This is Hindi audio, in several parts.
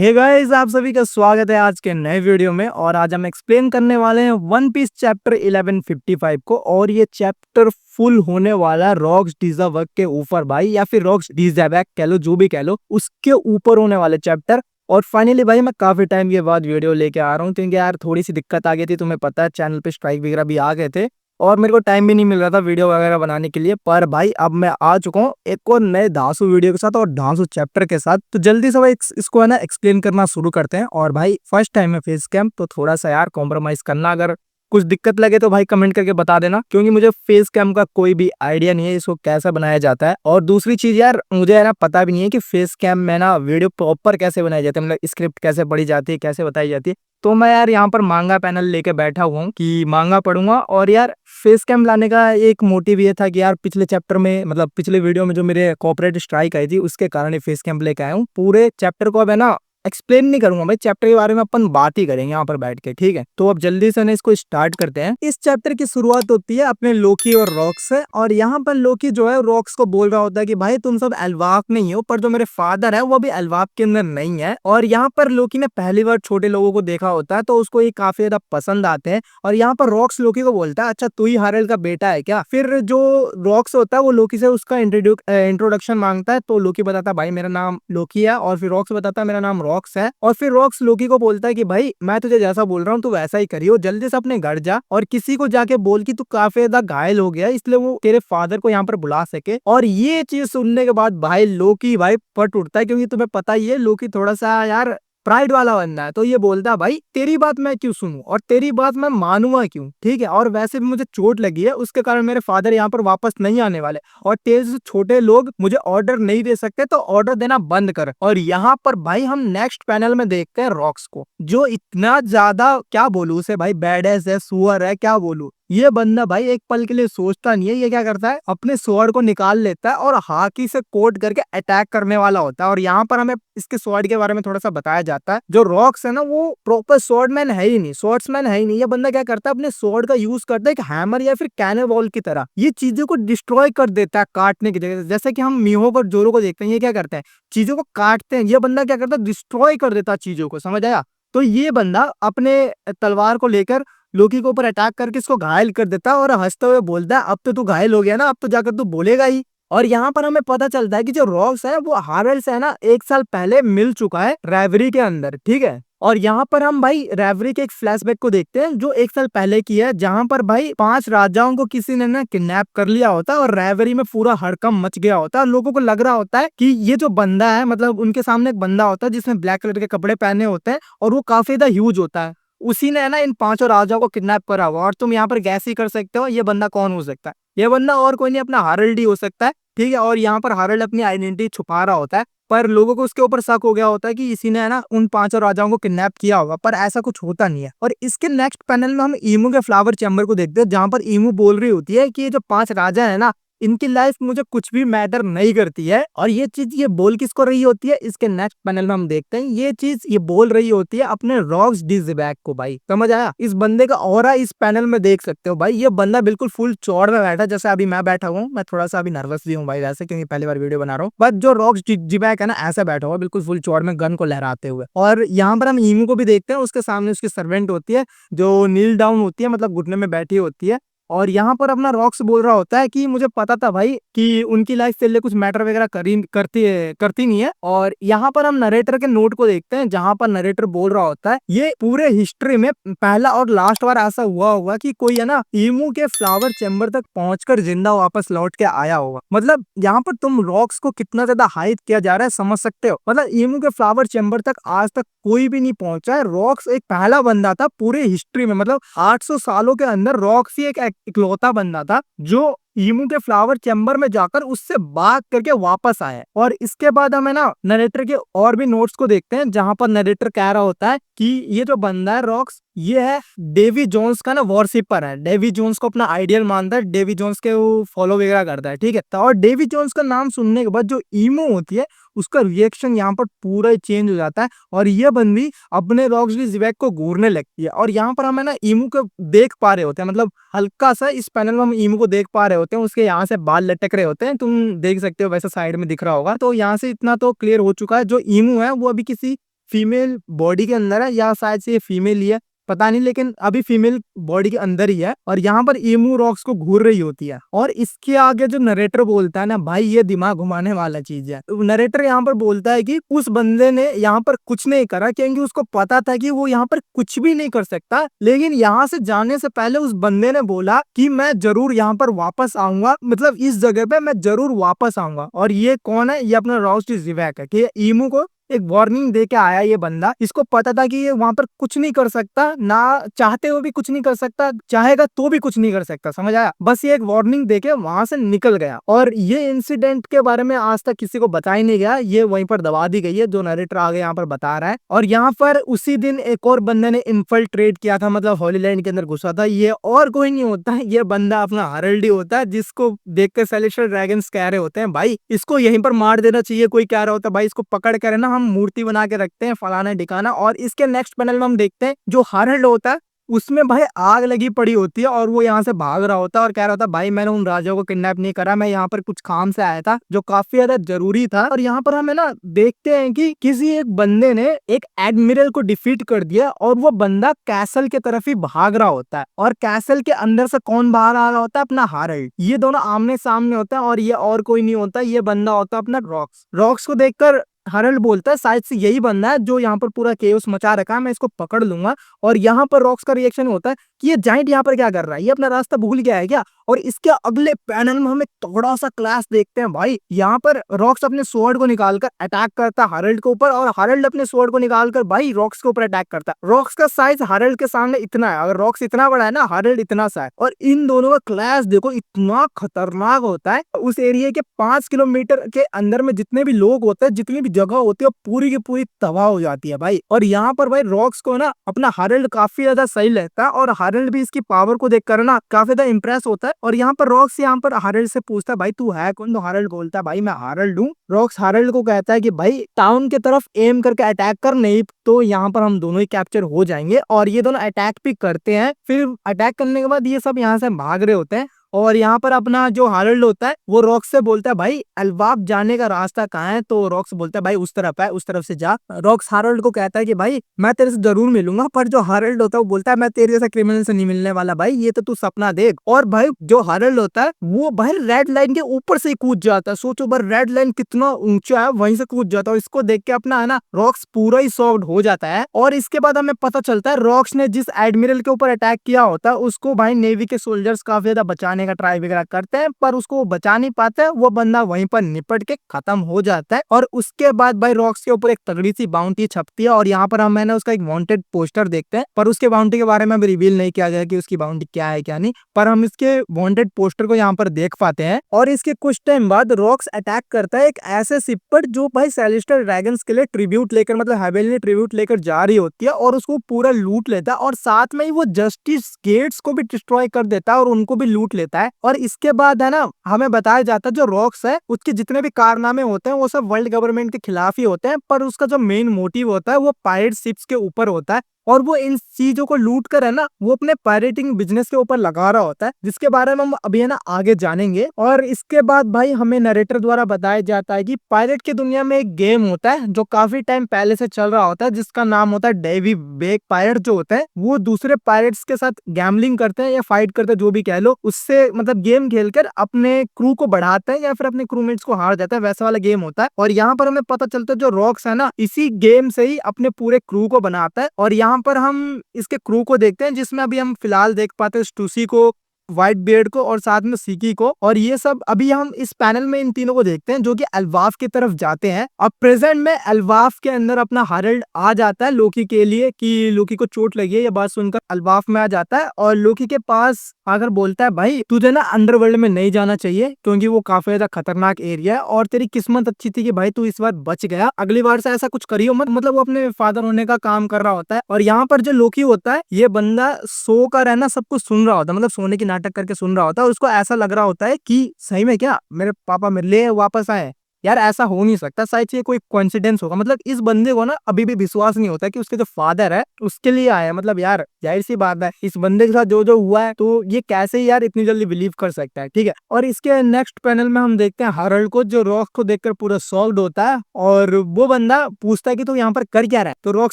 हे गाइस, आप सभी का स्वागत है आज के नए वीडियो में। और आज हम एक्सप्लेन करने वाले हैं वन पीस चैप्टर 1155 को। और ये चैप्टर फुल होने वाला है रॉक्स डिज़र्व के ऊपर भाई, या फिर रॉक्स डिज़र्व कह लो, जो भी कह लो, उसके ऊपर होने वाले चैप्टर। और फाइनली भाई मैं काफी टाइम के बाद वीडियो लेके आ रहा हूँ, क्योंकि यार थोड़ी सी दिक्कत आ गई थी, तुम्हें पता है चैनल पे स्ट्राइक वगैरह भी आ गए थे और मेरे को टाइम भी नहीं मिल रहा था वीडियो वगैरह बनाने के लिए। पर भाई अब मैं आ चुका हूँ एक और नए धांसू वीडियो के साथ और धांसू चैप्टर के साथ। तो जल्दी से भाई इसको है ना एक्सप्लेन करना शुरू करते हैं। और भाई फर्स्ट टाइम है फेस कैम, तो थोड़ा सा यार कॉम्प्रोमाइज करना। अगर कुछ दिक्कत लगे तो भाई कमेंट करके बता देना, क्योंकि मुझे फेस कैम का कोई भी आइडिया नहीं है इसको कैसे बनाया जाता है। और दूसरी चीज यार, मुझे है ना पता भी नहीं है कि फेस कैम में ना वीडियो प्रॉपर कैसे बनाई जाती है, मतलब स्क्रिप्ट कैसे पढ़ी जाती है, कैसे बताई जाती है। तो मैं यार यहाँ पर मांगा पैनल लेके बैठा हुआ हूँ कि मांगा पढ़ूंगा। और यार फेस कैम लाने का एक मोटिव ये था कि यार पिछले चैप्टर में, मतलब पिछले वीडियो में जो मेरे कॉर्पोरेट स्ट्राइक आई थी, उसके कारण फेस कैम लेके आया हूँ। पूरे चैप्टर को अब है ना एक्सप्लेन नहीं करूंगा भाई, चैप्टर के बारे में अपन बात ही करेंगे यहाँ पर बैठ के, ठीक है। तो अब जल्दी से ना इसको स्टार्ट करते हैं। इस चैप्टर की शुरुआत होती है अपने लोकी और रॉक्स से। और यहाँ पर लोकी जो है रॉक्स को बोल रहा होता है कि भाई तुम सब एल्वाफ नहीं हो, पर जो मेरे फादर है वो भी एल्वाफ के अंदर नहीं है। और यहाँ पर लोकी ने पहली बार छोटे लोगों को देखा होता है, तो उसको ये काफी ज्यादा पसंद आते हैं। और यहाँ पर रॉक्स लोकी को बोलता है, अच्छा तू ही हारेल का बेटा है क्या। फिर जो रॉक्स होता है वो लोकी से उसका इंट्रोडक्शन मांगता है। तो लोकी बताता है भाई मेरा नाम लोकी है, और फिर रॉक्स बताता है मेरा नाम रॉक्स है। और फिर रॉक्स लोकी को बोलता है कि भाई मैं तुझे जैसा बोल रहा हूँ तू वैसा ही करियो, जल्दी से अपने घर जा और किसी को जाके बोल कि तू काफी ज्यादा घायल हो गया, इसलिए वो तेरे फादर को यहाँ पर बुला सके। और ये चीज सुनने के बाद भाई लोकी भाई पट उठता है, क्योंकि तुम्हें पता ही है लोकी थोड़ा सा यार प्राइड वाला बंदा है। तो ये बोलता है भाई तेरी बात मैं क्यों सुनूं और तेरी बात मैं मानूंगा क्यों, ठीक है। और वैसे भी मुझे चोट लगी है, उसके कारण मेरे फादर यहाँ पर वापस नहीं आने वाले, और तेरे से छोटे लोग मुझे ऑर्डर नहीं दे सकते, तो ऑर्डर देना बंद कर। और यहाँ पर भाई हम नेक्स्ट पैनल में देखते हैं रॉक्स को, जो इतना ज्यादा क्या बोलूं उसे भाई, बैडएस है, सुअर है, क्या बोलूं। ये बंदा भाई एक पल के लिए सोचता नहीं है, ये क्या करता है अपने स्वॉर्ड को निकाल लेता है और हाकी से कोट करके अटैक करने वाला होता है। और यहाँ पर हमें इसके स्वॉर्ड के बारे में थोड़ा सा बताया जाता है। जो रॉक्स है ना वो प्रॉपर स्वॉर्डमैन है ही नहीं, स्वॉर्ड्समैन है ही नहीं। ये बंदा क्या करता है अपने स्वॉर्ड का यूज करता है एक हैमर या फिर कैनन बॉल की तरह, ये चीजों को डिस्ट्रॉय कर देता है काटने की जगह। जैसे कि हम मीहो और जोरो को देखते हैं, ये क्या करते हैं चीजों को काटते हैं, ये बंदा क्या करता है डिस्ट्रॉय कर देता है चीजों को, समझ आया। तो ये बंदा अपने तलवार को लेकर लोकी के ऊपर अटैक करके इसको घायल कर देता है और हंसते हुए बोलता है अब तो तू घायल हो गया ना, अब तो जाकर तू बोलेगा ही। और यहाँ पर हमें पता चलता है कि जो रॉक्स है वो हारेल से है ना 1 साल पहले मिल चुका है रेवरी के अंदर, ठीक है। और यहाँ पर हम भाई रेवरी के एक फ्लैशबैक को देखते हैं जो 1 साल पहले की है, जहाँ पर भाई 5 राजाओं को किसी ने ना किडनैप कर लिया होता है और रेवरी में पूरा हड़कंप मच गया होता है। लोगों को लग रहा होता है कि ये जो बंदा है, मतलब उनके सामने एक बंदा होता है जिसने ब्लैक कलर के कपड़े पहने होते हैं और वो काफी ज्यादा ह्यूज होता है, उसी ने है ना इन 5 राजाओं को किडनैप करा हुआ। और तुम यहाँ पर गैस ही कर सकते हो ये बंदा कौन हो सकता है। ये बंदा और कोई नहीं, अपना हारल्ड ही हो सकता है, ठीक है। और यहाँ पर हारल्ड अपनी आइडेंटिटी छुपा रहा होता है, पर लोगों को उसके ऊपर शक हो गया होता है कि इसी ने है ना उन 5 राजाओं को किडनैप किया होगा, पर ऐसा कुछ होता नहीं है। और इसके नेक्स्ट पैनल में हम ईमू के फ्लावर चैम्बर को देखते हैं, जहां पर ईमू बोल रही होती है कि ये जो 5 राजा है ना, इनकी लाइफ मुझे कुछ भी मैटर नहीं करती है। और ये चीज ये बोल किसको रही होती है, इसके नेक्स्ट पैनल में हम देखते हैं ये चीज ये बोल रही होती है अपने रॉक्स डिज़र्व को। भाई समझ आया, इस बंदे का ऑरा इस पैनल में देख सकते हो भाई। ये बंदा बिल्कुल फुल चौड़ में बैठा, जैसे अभी मैं बैठा हूँ। मैं थोड़ा सा अभी नर्वस भी हूँ भाई वैसे, क्योंकि पहली बार वीडियो बना रहा हूँ। बट जो रॉक्स डिज़र्व है ना ऐसा बैठा हुआ बिल्कुल फुल चौड़ में गन को लहराते हुए। और यहाँ पर हम ईमू को भी देखते हैं, उसके सामने उसकी सर्वेंट होती है जो नील डाउन होती है, मतलब घुटने में बैठी होती है। और यहाँ पर अपना रॉक्स बोल रहा होता है कि मुझे पता था भाई कि उनकी लाइफ तेरे लिए कुछ मैटर वगैरह करती नहीं है। और यहाँ पर हम नरेटर के नोट को देखते हैं, जहाँ पर नरेटर बोल रहा होता है ये पूरे हिस्ट्री में पहला और लास्ट बार ऐसा हुआ होगा कि कोई है ना ईमू के फ्लावर चैम्बर तक पहुंचकर जिंदा वापस लौट के आया होगा। मतलब यहाँ पर तुम रॉक्स को कितना ज्यादा हाइट किया जा रहा है समझ सकते हो। मतलब ईमू के फ्लावर चैम्बर तक आज तक कोई भी नहीं पहुंचा है। रॉक्स एक पहला बंदा था पूरे हिस्ट्री में, मतलब 800 सालों के अंदर रॉक्स ही एक इकलौता बंदा था जो ईमू के फ्लावर चैम्बर में जाकर उससे बात करके वापस आया। और इसके बाद हमें ना नरेटर के और भी नोट्स को देखते हैं, जहां पर नरेटर कह रहा होता है कि ये जो बंदा है रॉक्स, ये है डेवी जोन्स का ना वॉरशिपर है। डेवी जोन्स को अपना आइडियल मानता है, डेवी जोन्स के वो फॉलो वगैरह करता है, ठीक है। तो और डेवी जोन्स का नाम सुनने के बाद जो ईमू होती है उसका रिएक्शन यहाँ पर पूरा चेंज हो जाता है और ये बंदी अपने रॉक्स डिज़र्व को घूरने लगती है। और यहाँ पर हम है ना ईमू को देख पा रहे होते हैं, मतलब हल्का सा इस पैनल में हम ईमू को देख पा रहे होते हैं, उसके यहाँ से बाल लटक रहे होते हैं, तुम देख सकते हो वैसे साइड में दिख रहा होगा। तो यहाँ से इतना तो क्लियर हो चुका है जो ईमू है वो अभी किसी फीमेल बॉडी के अंदर है, या शायद से ये फीमेल ही है, पता नहीं, लेकिन अभी फीमेल बॉडी के अंदर ही है। और यहाँ पर ईमू रॉक्स को घूर रही होती है। और इसके आगे जो नरेटर बोलता है ना भाई, ये दिमाग घुमाने वाला चीज है। नरेटर यहाँ पर बोलता है कि उस बंदे ने यहाँ पर कुछ नहीं करा, क्योंकि उसको पता था कि वो यहाँ पर कुछ भी नहीं कर सकता, लेकिन यहाँ से जाने से पहले उस बंदे ने बोला कि मैं जरूर यहाँ पर वापस आऊंगा, मतलब इस जगह पे मैं जरूर वापस आऊंगा। और ये कौन है? ये अपना रॉस्ट जिवैक है, कि ईमू को एक वार्निंग दे के आया ये बंदा। इसको पता था कि ये वहां पर कुछ नहीं कर सकता, ना चाहते हुए भी कुछ नहीं कर सकता, चाहेगा तो भी कुछ नहीं कर सकता, समझ आया? बस ये एक वार्निंग दे के वहां से निकल गया। और ये इंसिडेंट के बारे में आज तक किसी को बता ही नहीं गया, ये वहीं पर दबा दी गई है, जो नरेटर आगे यहाँ पर बता रहा है। और यहाँ पर उसी दिन एक और बंदे ने इन्फिल्ट्रेट किया था, मतलब होली लैंड के अंदर घुसा था। ये और कोई नहीं होता है, ये बंदा अपना हरल्ड ही होता है, जिसको देख कर सेलेस्टियल ड्रैगन्स कह रहे होते हैं भाई इसको यहीं पर मार देना चाहिए। कोई कह रहा होता है भाई इसको पकड़ कर ना हम मूर्ति बना के रखते हैं, फलाना ठिकाना। और इसके नेक्स्ट पैनल में हम देखते हैं जो हरल्ड होता है उसमें भाई आग लगी पड़ी होती है, और वो यहाँ से भाग रहा होता है और कह रहा होता है भाई मैंने उन राजाओं को किडनैप नहीं करा, मैं यहाँ पर कुछ काम से आया था जो काफी ज्यादा जरूरी था। और यहाँ पर हमें ना देखते हैं कि किसी एक बंदे ने एक एडमिरल को डिफीट कर दिया, और वो बंदा कैसल के तरफ ही भाग रहा होता है। और कैसल के अंदर से कौन बाहर आ रहा होता है? अपना हरल्ड। ये दोनों आमने सामने होता है, और ये और कोई नहीं होता, ये बंदा होता है अपना रॉक्स। रॉक्स को देखकर हरल्ड बोलता है शायद से यही बंदा है जो यहाँ पर पूरा केओस मचा रखा है, मैं इसको पकड़ लूंगा। और यहाँ पर रॉक्स का रिएक्शन होता है कि ये जाइंट यहाँ पर क्या कर रहा है, ये अपना रास्ता भूल गया है क्या? और इसके अगले पैनल में हम एक तगड़ा सा क्लास देखते हैं भाई। यहाँ पर रॉक्स अपने स्वॉर्ड को निकालकर अटैक करता है हरल्ड के ऊपर, और हरल्ड अपने स्वॉर्ड को निकालकर भाई रॉक्स के ऊपर अटैक करता है। रॉक्स का साइज हरल्ड के सामने इतना है, अगर रॉक्स इतना बड़ा है ना, हरल्ड इतना सा है। और इन दोनों का क्लास देखो इतना खतरनाक होता है। उस एरिया के 5 किलोमीटर के अंदर में जितने भी लोग होते हैं, जितनी भी जगह होती है, पूरी की पूरी तबाह हो जाती है भाई। और यहाँ पर भाई रॉक्स को ना अपना हरल्ड काफी ज्यादा सही लगता है, और हरल्ड भी इसकी पावर को देखकर ना काफी ज्यादा इंप्रेस होता है। और यहाँ पर रॉक्स यहाँ पर हरल्ड से पूछता है भाई तू है कौन? तो हरल्ड बोलता है भाई मैं हरल्ड हूँ। रॉक्स हरल्ड को कहता है कि भाई टाउन की तरफ एम करके अटैक कर, नहीं तो यहाँ पर हम दोनों ही कैप्चर हो जाएंगे। और ये दोनों अटैक भी करते हैं। फिर अटैक करने के बाद ये सब यहाँ से भाग रहे होते हैं। और यहाँ पर अपना जो हरल्ड होता है वो रॉक्स से बोलता है भाई अलवाफ जाने का रास्ता कहाँ है? तो रॉक्स बोलता है भाई उस तरफ है, उस तरफ से जा। रॉक्स हरल्ड को कहता है कि भाई मैं तेरे से जरूर मिलूंगा, पर जो हरल्ड होता है वो बोलता है मैं तेरे जैसा क्रिमिनल से नहीं मिलने वाला भाई, ये तो तू सपना देख। और भाई जो हरल्ड होता है वो भाई रेड लाइन के ऊपर से ही कूद जाता है। सोचो भाई रेड लाइन कितना ऊंचा है, वहीं से कूद जाता है। इसको देख के अपना है ना रॉक्स पूरा ही सॉफ्ट हो जाता है। और इसके बाद हमें पता चलता है रॉक्स ने जिस एडमिरल के ऊपर अटैक किया होता है उसको भाई नेवी के सोल्जर्स काफी ज्यादा बचाने का ट्राई वगैरह करते हैं, पर उसको वो बचा नहीं पाते, वो बंदा वहीं पर निपट के खत्म हो जाता है। और उसके बाद भाई रॉक्स के ऊपर एक तगड़ी सी बाउंटी छपती है, और यहाँ पर हम मैंने उसका एक वांटेड पोस्टर देखते हैं, पर उसके बाउंटी के बारे में अभी रिवील नहीं किया गया कि उसकी बाउंटी क्या है क्या नहीं, पर हम इसके वांटेड पोस्टर को यहाँ पर देख पाते हैं। और इसके कुछ टाइम बाद रॉक्स अटैक करता है एक ऐसे शिप पर जो भाई सेलेस्टियल ड्रैगन्स के लिए ट्रिब्यूट लेकर, मतलब हेवेनली ट्रिब्यूट लेकर जा रही होती है, और उसको पूरा लूट लेता है। और साथ में ही वो जस्टिस गेट्स को भी डिस्ट्रॉय कर देता है और उनको भी लूट लेता है। और इसके बाद है ना हमें बताया जाता है जो रॉक्स है उसके जितने भी कारनामे होते हैं वो सब वर्ल्ड गवर्नमेंट के खिलाफ ही होते हैं, पर उसका जो मेन मोटिव होता है वो पायरेट शिप्स के ऊपर होता है। और वो इन चीजों को लूट कर है ना वो अपने पायरेटिंग बिजनेस के ऊपर लगा रहा होता है, जिसके बारे में हम अभी है ना आगे जानेंगे। और इसके बाद भाई हमें नरेटर द्वारा बताया जाता है कि पायरेट की दुनिया में एक गेम होता है जो काफी टाइम पहले से चल रहा होता है, जिसका नाम होता है डेवी बेक। पायरेट जो होते हैं वो दूसरे पायरेट्स के साथ गैम्बलिंग करते हैं या फाइट करते हैं, जो भी कह लो, उससे मतलब गेम खेलकर अपने क्रू को बढ़ाते हैं या फिर अपने क्रूमेट्स को हार जाता है, वैसा वाला गेम होता है। और यहाँ पर हमें पता चलता है जो रॉक्स है ना इसी गेम से ही अपने पूरे क्रू को बनाता है। और यहाँ पर हम इसके क्रू को देखते हैं, जिसमें अभी हम फिलहाल देख पाते हैं स्टूसी को, व्हाइट बियर्ड को और साथ में सीकी को। और ये सब अभी हम इस पैनल में इन तीनों को देखते हैं जो कि अलवाफ की तरफ जाते हैं। अब प्रेजेंट में अलवाफ के अंदर अपना हरल्ड आ जाता है लोकी के लिए कि लोकी को चोट लगी है, ये बात सुनकर अलवाफ में आ जाता है और लोकी के पास आकर बोलता है भाई तुझे ना अंडरवर्ल्ड में नहीं जाना चाहिए क्योंकि वो काफी ज्यादा खतरनाक एरिया है, और तेरी किस्मत अच्छी थी कि भाई तू इस बार बच गया, अगली बार से ऐसा कुछ करियो मत। मतलब वो अपने फादर होने का काम कर रहा होता है। और यहाँ पर जो लोकी होता है ये बंदा सो कर रहना सब कुछ सुन रहा होता है, मतलब सोने की नाटक करके सुन रहा होता है, और उसको ऐसा लग रहा होता है कि सही में क्या मेरे पापा मेरे लिए वापस आए। यार ऐसा हो नहीं सकता, शायद ये कोई कोइंसिडेंस होगा। मतलब इस बंदे को ना अभी भी विश्वास नहीं होता कि उसके जो फादर है उसके लिए आया। मतलब यार जाहिर सी बात है, इस बंदे के साथ जो जो हुआ है तो ये कैसे ही यार इतनी जल्दी बिलीव कर सकता है, ठीक है। और इसके नेक्स्ट पैनल में हम देखते हैं हारल्ड को, जो रॉक को देखकर पूरा सॉल्व होता है और वो बंदा पूछता है कि तू यहाँ पर कर क्या रहा है, तो रॉक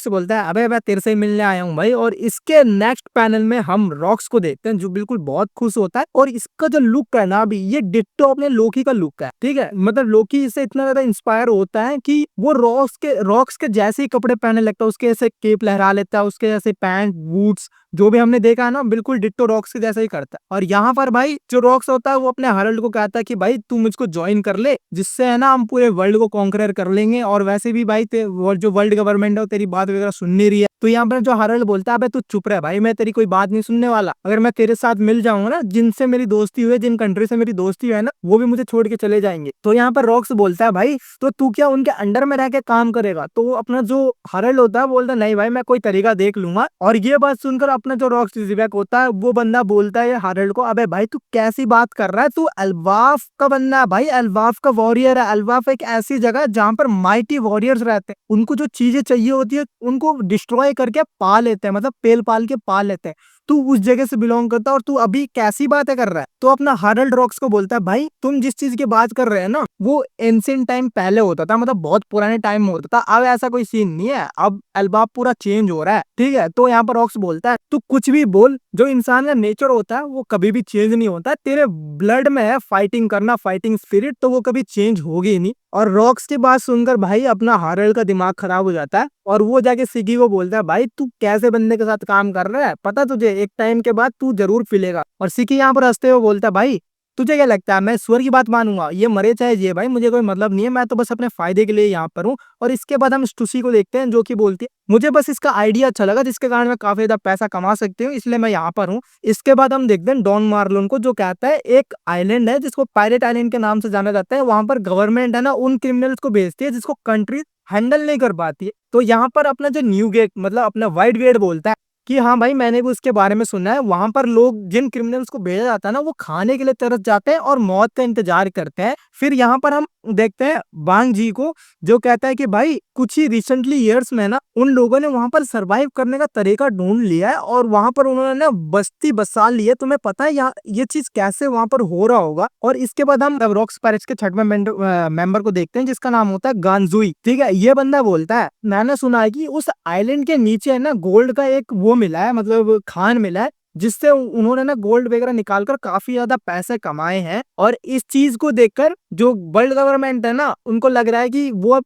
से बोलता है अबे मैं तेरे से ही मिलने आया हूँ भाई। और इसके नेक्स्ट पैनल में हम रॉक्स को देखते हैं जो बिल्कुल बहुत खुश होता है, और इसका जो लुक है ना अभी ये डिट्टो अपने लोकी का लुक है, ठीक है। मतलब लोकी इससे इतना ज्यादा इंस्पायर होता है कि वो रॉक्स के जैसे ही कपड़े पहनने लगता है, उसके जैसे केप लहरा लेता है, उसके जैसे पैंट बूट्स जो भी हमने देखा है ना बिल्कुल डिट्टो रॉक्स के जैसा ही करता है। और यहाँ पर भाई जो रॉक्स होता है वो अपने हारल्ड को कहता है कि भाई तू मुझको ज्वाइन कर ले, जिससे है ना हम पूरे वर्ल्ड को कॉन्करर कर लेंगे। और वैसे भी भाई जो वर्ल्ड गवर्नमेंट है वो तेरी बात वगैरह सुन नहीं रही है। तो यहाँ पर जो हारल्ड बोलता है तू चुप रह भाई, मैं तेरी कोई बात नहीं सुनने वाला। अगर मैं तेरे साथ मिल जाऊंगा ना, जिनसे मेरी दोस्ती हुई है, जिन कंट्री से मेरी दोस्ती है ना, वो भी मुझे छोड़ के चले जाएंगे। तो यहाँ पर रॉक्स बोलता है भाई तो तू क्या उनके अंडर में रह के काम करेगा? तो अपना जो हारल्ड होता है बोलता है नहीं भाई मैं कोई तरीका देख लूंगा। और ये बात सुनकर अपना जो रॉक्स होता है वो बंदा बोलता है हारल्ड को अबे भाई तू कैसी बात कर रहा है, तू अल्वाफ का बंदा है भाई, अल्वाफ का वॉरियर है। अल्वाफ एक ऐसी जगह है जहाँ पर माइटी वॉरियर्स रहते हैं, उनको जो चीजें चाहिए होती है उनको डिस्ट्रॉय करके पा लेते हैं, मतलब पेल पाल के पा लेते हैं। तू उस जगह से बिलोंग करता है और तू अभी कैसी बातें कर रहा है? तो अपना हारल्ड रॉक्स को बोलता है भाई तुम जिस चीज की बात कर रहे हैं ना वो एंशिएंट टाइम पहले होता था, मतलब बहुत पुराने टाइम में होता था, अब ऐसा कोई सीन नहीं है, अब अल्बाब पूरा चेंज हो रहा है, ठीक है। तो यहाँ पर रॉक्स बोलता है तू कुछ भी बोल, जो इंसान का नेचर होता है वो कभी भी चेंज नहीं होता, तेरे ब्लड में है फाइटिंग करना, फाइटिंग स्पिरिट, तो वो कभी चेंज होगी नहीं। और रॉक्स की बात सुनकर भाई अपना हारल्ड का दिमाग खराब हो जाता है और वो जाके सिगी को बोलता है भाई तू कैसे बंदे के साथ काम कर रहा है, पता तुझे एक टाइम के बाद तू जरूर पिलेगा। और सिगी यहाँ पर हंसते हुए बोलता है भाई तुझे क्या लगता है मैं ईश्वर की बात मानूंगा? ये मरे चाहे जिए भाई मुझे कोई मतलब नहीं है, मैं तो बस अपने फायदे के लिए यहाँ पर हूँ। और इसके बाद हम स्टूसी को देखते हैं जो कि बोलती है मुझे बस इसका आइडिया अच्छा लगा जिसके कारण मैं काफी ज्यादा पैसा कमा सकती हूँ, इसलिए मैं यहाँ पर हूँ। इसके बाद हम देखते हैं डॉन मार्लोन को, जो कहता है एक आइलैंड है जिसको पायरेट आइलैंड के नाम से जाना जाता है, वहां पर गवर्नमेंट है ना उन क्रिमिनल्स को भेजती है जिसको कंट्री हैंडल नहीं कर पाती है। तो यहाँ पर अपना जो न्यू गेट मतलब अपना वाइट गेट बोलता है कि हाँ भाई मैंने भी उसके बारे में सुना है, वहां पर लोग जिन क्रिमिनल्स को भेजा जाता है ना वो खाने के लिए तरस जाते हैं और मौत का इंतजार करते हैं। फिर यहाँ पर हम देखते हैं बांग जी को, जो कहता है कि भाई कुछ ही रिसेंटली ईयर्स में ना उन लोगों ने वहां पर सरवाइव करने का तरीका ढूंढ लिया है और वहां पर उन्होंने ना बस्ती बसा ली है। तुम्हें पता है यहाँ ये चीज कैसे वहां पर हो रहा होगा? और इसके बाद हम रॉक्स पैरिस के छठवें मेंबर को देखते हैं जिसका नाम होता है गांजुई, ठीक है। ये बंदा बोलता है मैंने सुना है कि उस आइलैंड के नीचे है ना गोल्ड का एक वो मिला है, मतलब खान मिला है, जिससे उन्होंने ना गोल्ड वगैरह निकालकर काफी ज्यादा पैसे कमाए हैं। और इस चीज को देखकर जो वर्ल्ड गवर्नमेंट है ना उनको लग रहा है कि वो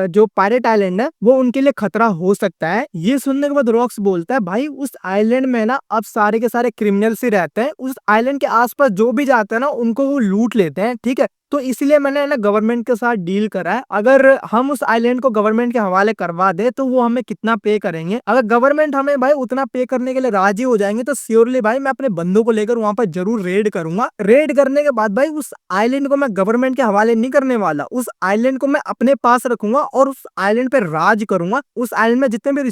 जो पायरेट आइलैंड है वो उनके लिए खतरा हो सकता है। ये सुनने के बाद रॉक्स बोलता है भाई उस आइलैंड में ना अब सारे के सारे क्रिमिनल्स ही रहते हैं, उस आइलैंड के आसपास जो भी जाते हैं ना उनको वो लूट लेते हैं, ठीक है। तो इसलिए मैंने ना गवर्नमेंट के साथ डील करा है, अगर हम उस आइलैंड को गवर्नमेंट के हवाले करवा दे तो वो हमें कितना पे करेंगे? अगर गवर्नमेंट हमें भाई उतना पे करने के लिए राजी हो जाएंगे तो श्योरली भाई मैं अपने बंदों को लेकर वहां पर जरूर रेड करूंगा। रेड करने के बाद भाई उस आइलैंड को मैं गवर्नमेंट के हवाले नहीं करने वाला, उस आइलैंड को मैं अपने पास रखूंगा और उस आइलैंड पे राज करूंगा। उस आइलैंड में जितने भी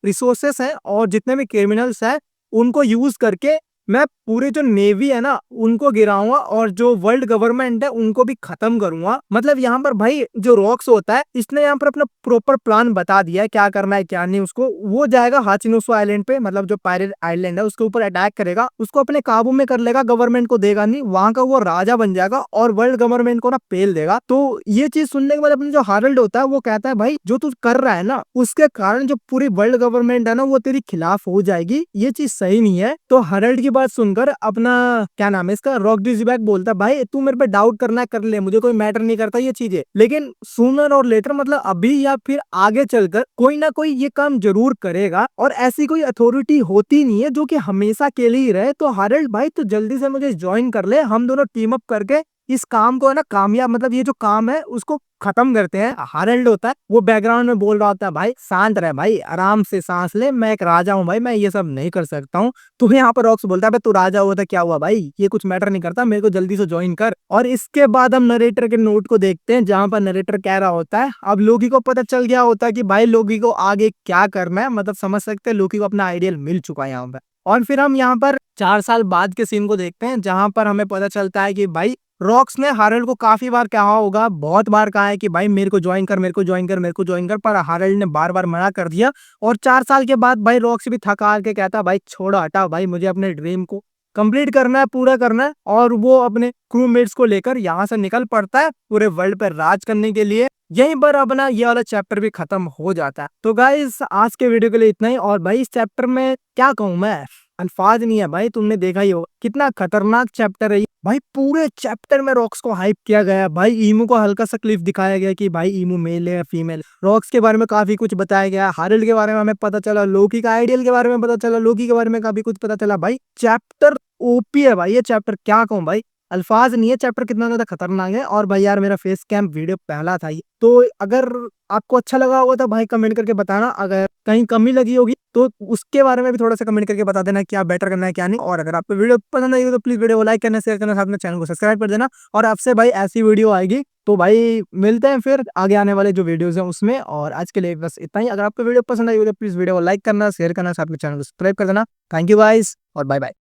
रिसोर्सेस हैं और जितने भी क्रिमिनल्स हैं उनको यूज करके मैं पूरे जो नेवी है ना उनको गिराऊंगा और जो वर्ल्ड गवर्नमेंट है उनको भी खत्म करूंगा। मतलब यहाँ पर भाई जो रॉक्स होता है इसने यहाँ पर अपना प्रॉपर प्लान बता दिया है क्या करना है क्या नहीं। उसको वो जाएगा हाचिनोसो आइलैंड पे, मतलब जो पायरेट आइलैंड है उसके ऊपर अटैक करेगा, उसको अपने काबू में कर लेगा, गवर्नमेंट को देगा नहीं, वहां का वो राजा बन जाएगा और वर्ल्ड गवर्नमेंट को ना पेल देगा। तो ये चीज सुनने के बाद अपने जो हारल्ड होता है वो कहता है भाई जो तू कर रहा है ना उसके कारण जो पूरी वर्ल्ड गवर्नमेंट है ना वो तेरी खिलाफ हो जाएगी, ये चीज सही नहीं है। तो हारल्ड की बात सुनकर अपना क्या नाम है इसका रॉक डिजिबैक बोलता है भाई तू मेरे पे डाउट करना कर ले, मुझे कोई मैटर नहीं करता ये चीजें, लेकिन सूनर और लेटर मतलब अभी या फिर आगे चलकर कोई ना कोई ये काम जरूर करेगा और ऐसी कोई अथॉरिटी होती नहीं है जो कि हमेशा के लिए ही रहे। तो हारल्ड भाई तो जल्दी से मुझे ज्वाइन कर ले, हम दोनों टीम अप करके इस काम को है ना कामयाब, मतलब ये जो काम है उसको खत्म करते हैं। हारल्ड होता है वो बैकग्राउंड में बोल रहा होता है भाई शांत रहे भाई, आराम से सांस ले, मैं एक राजा हूँ भाई, मैं ये सब नहीं कर सकता हूँ। तो यहाँ पर रॉक्स बोलता है तू राजा हुआ था क्या हुआ भाई, ये कुछ मैटर नहीं करता, मेरे को जल्दी से ज्वाइन कर। और इसके बाद हम नरेटर के नोट को देखते हैं जहां पर नरेटर कह रहा होता है अब लोकी को पता चल गया होता है कि भाई लोकी को आगे क्या करना है, मतलब समझ सकते हैं लोकी को अपना आइडियल मिल चुका है यहाँ पर। और फिर हम यहाँ पर 4 साल बाद के सीन को देखते हैं जहां पर हमें पता चलता है कि भाई रॉक्स ने हारेल्ड को काफी बार कहा होगा, बहुत बार कहा है कि भाई मेरे को ज्वाइन कर, मेरे को ज्वाइन कर, मेरे को ज्वाइन कर, पर हारेल्ड ने बार बार मना कर दिया। और 4 साल के बाद भाई रॉक्स भी थक हार के कहता भाई छोड़ो हटाओ भाई, मुझे अपने ड्रीम को कंप्लीट करना है, पूरा करना है। और वो अपने क्रूमेट्स को लेकर यहाँ से निकल पड़ता है पूरे वर्ल्ड पर राज करने के लिए। यहीं पर अपना ये वाला चैप्टर भी खत्म हो जाता है। तो गाइस आज के वीडियो के लिए इतना ही। और भाई इस चैप्टर में क्या कहूँ मैं, अल्फाज नहीं है भाई, तुमने देखा ही हो कितना खतरनाक चैप्टर है ये। भाई पूरे चैप्टर में रॉक्स को हाइप किया गया है। भाई ईमू को हल्का सा क्लिप दिखाया गया कि भाई ईमू मेल है या फीमेल। रॉक्स के बारे में काफी कुछ बताया गया, हारेल्ड के बारे में हमें पता चला, लोकी का आइडियल के बारे में पता चला, लोकी के बारे में काफी कुछ पता चला। भाई चैप्टर ओपी है भाई, ये चैप्टर क्या कहूँ भाई, अल्फाज नहीं है चैप्टर कितना ज्यादा खतरनाक है। और भाई यार मेरा फेस कैम वीडियो पहला था ये, तो अगर आपको अच्छा लगा होगा तो भाई कमेंट करके बताना, अगर कहीं कमी लगी होगी तो उसके बारे में भी थोड़ा सा कमेंट करके बता देना क्या बेटर करना है क्या नहीं। और अगर आपको वीडियो पसंद आई हो तो प्लीज वीडियो को लाइक करना, शेयर करना, साथ में चैनल को सब्सक्राइब कर देना। और आपसे भाई ऐसी वीडियो आएगी तो भाई मिलते हैं फिर आगे आने वाले जो वीडियोस हैं उसमें। और आज के लिए बस इतना ही। अगर आपको वीडियो पसंद आई हो तो प्लीज वीडियो को लाइक करना, शेयर करना, साथ में चैनल को सब्सक्राइब कर देना। थैंक यू गाइस और बाय बाय।